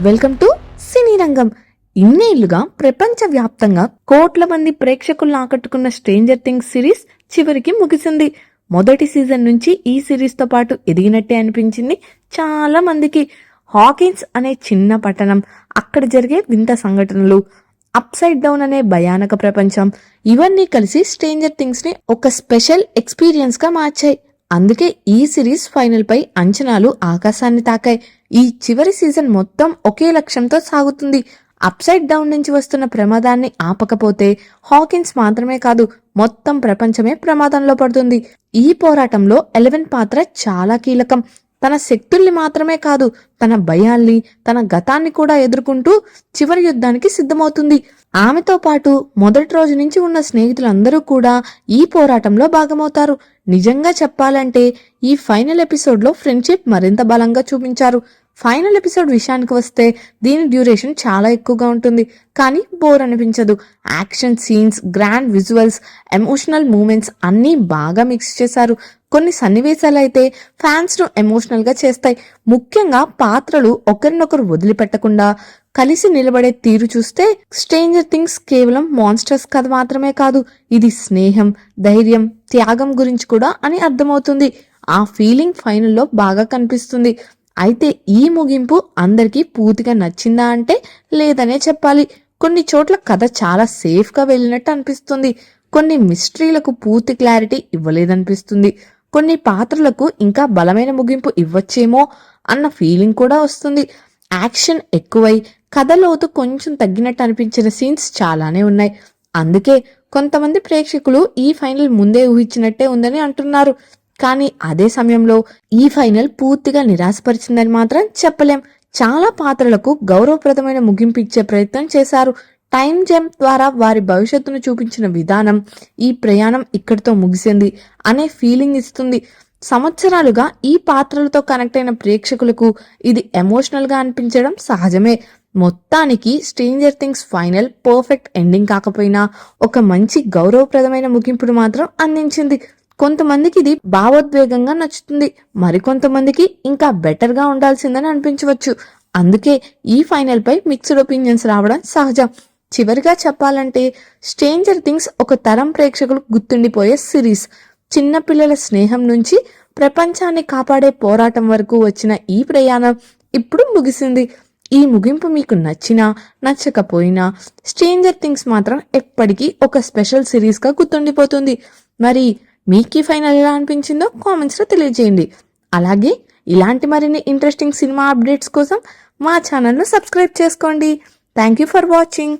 Welcome to సినీ రంగం. ఇన్నేళ్లుగా ప్రపంచవ్యాప్తంగా కోట్ల మంది ప్రేక్షకులను ఆకట్టుకున్న స్ట్రేంజర్ థింగ్స్ సిరీస్ చివరికి ముగిసింది. మొదటి సీజన్ నుంచి ఈ సిరీస్ తో పాటు ఎదిగినట్టే అనిపించింది చాలా మందికి. హాకిన్స్ అనే చిన్న పట్టణం, అక్కడ జరిగే వింత సంఘటనలు, అప్ సైడ్ డౌన్ అనే భయానక ప్రపంచం, ఇవన్నీ కలిసి స్ట్రేంజర్ థింగ్స్ ని ఒక స్పెషల్ ఎక్స్పీరియన్స్ గా మార్చాయి. అందుకే ఈ సిరీస్ ఫైనల్ పై అంచనాలు ఆకాశాన్ని తాకాయి. ఈ చివరి సీజన్ మొత్తం ఒకే లక్ష్యంతో సాగుతుంది. అప్ సైడ్ డౌన్ నుంచి వస్తున్న ప్రమాదాన్ని ఆపకపోతే హాకిన్స్ మాత్రమే కాదు, మొత్తం ప్రపంచమే ప్రమాదంలో పడుతుంది. ఈ పోరాటంలో 11 పాత్ర చాలా కీలకం. తన శక్తుల్ని మాత్రమే కాదు, తన భయాల్ని, తన గతాన్ని కూడా ఎదుర్కొంటూ చివరి యుద్ధానికి సిద్ధమవుతుంది. ఆమెతో పాటు మొదటి రోజు నుంచి ఉన్న స్నేహితులందరూ కూడా ఈ పోరాటంలో భాగమవుతారు. నిజంగా చెప్పాలంటే ఈ ఫైనల్ ఎపిసోడ్ లో ఫ్రెండ్షిప్ మరింత బలంగా చూపించారు. ఫైనల్ ఎపిసోడ్ విషయానికి వస్తే దీని డ్యూరేషన్ చాలా ఎక్కువగా ఉంటుంది, కానీ బోర్ అనిపించదు. Action scenes, grand visuals, emotional moments అన్నీ బాగా మిక్స్ చేశారు. కొన్ని సన్నివేశాలు అయితే ఫ్యాన్స్ ను ఎమోషనల్ గా చేస్తాయి. ముఖ్యంగా పాత్రలు ఒకరినొకరు వదిలిపెట్టకుండా కలిసి నిలబడే తీరు చూస్తే స్ట్రేంజర్ థింగ్స్ కేవలం మాన్స్టర్స్ కథ మాత్రమే కాదు, ఇది స్నేహం, ధైర్యం, త్యాగం గురించి కూడా అని అర్థమవుతుంది. ఆ ఫీలింగ్ ఫైనల్లో బాగా కనిపిస్తుంది. అయితే ఈ ముగింపు అందరికీ పూర్తిగా నచ్చిందా అంటే లేదనే చెప్పాలి. కొన్ని చోట్ల కథ చాలా సేఫ్ గా వెళ్ళినట్టు అనిపిస్తుంది. కొన్ని మిస్టరీలకు పూర్తి క్లారిటీ ఇవ్వలేదనిపిస్తుంది. కొన్ని పాత్రలకు ఇంకా బలమైన ముగింపు ఇవ్వచ్చేమో అన్న ఫీలింగ్ కూడా వస్తుంది. యాక్షన్ ఎక్కువై కథలోతు కొంచెం తగ్గినట్టు అనిపించిన సీన్స్ చాలానే ఉన్నాయి. అందుకే కొంతమంది ప్రేక్షకులు ఈ ఫైనల్ ముందే ఊహించినట్టే ఉందని అంటున్నారు. కానీ అదే సమయంలో ఈ ఫైనల్ పూర్తిగా నిరాశపరిచిందని మాత్రం చెప్పలేం. చాలా పాత్రలకు గౌరవప్రదమైన ముగింపు ఇచ్చే ప్రయత్నం చేశారు. టైం జంప్ ద్వారా వారి భవిష్యత్తును చూపించిన విధానం ఈ ప్రయాణం ఇక్కడితో ముగిసింది అనే ఫీలింగ్ ఇస్తుంది. సంవత్సరాలుగా ఈ పాత్రలతో కనెక్ట్ అయిన ప్రేక్షకులకు ఇది ఎమోషనల్ గా అనిపించడం సహజమే. మొత్తానికి stranger things final perfect ending కాకపోయినా ఒక మంచి గౌరవప్రదమైన ముగింపును మాత్రం అందించింది. కొంతమందికి ఇది భావోద్వేగంగా నచ్చుతుంది, మరికొంతమందికి ఇంకా బెటర్ గా ఉండాల్సిందని అనిపించవచ్చు. అందుకే ఈ ఫైనల్ పై మిక్స్డ్ ఒపీనియన్స్ రావడం సహజం. చివరిగా చెప్పాలంటే స్ట్రేంజర్ థింగ్స్ ఒక తరం ప్రేక్షకులకు గుర్తుండిపోయే సిరీస్. చిన్న పిల్లల స్నేహం నుంచి ప్రపంచాన్ని కాపాడే పోరాటం వరకు వచ్చిన ఈ ప్రయాణం ఇప్పుడు ముగిసింది. ఈ ముగింపు మీకు నచ్చినా నచ్చకపోయినా స్ట్రేంజర్ థింగ్స్ మాత్రం ఎప్పటికీ ఒక స్పెషల్ సిరీస్ గా గుర్తుండిపోతుంది. మరి మీకు ఈ ఫైనల్ ఎలా అనిపించిందో కామెంట్స్ లో తెలియజేయండి. అలాగే ఇలాంటి మరిన్ని ఇంట్రెస్టింగ్ సినిమా అప్డేట్స్ కోసం మా ఛానల్ ను సబ్స్క్రైబ్ చేసుకోండి. Thank you for watching.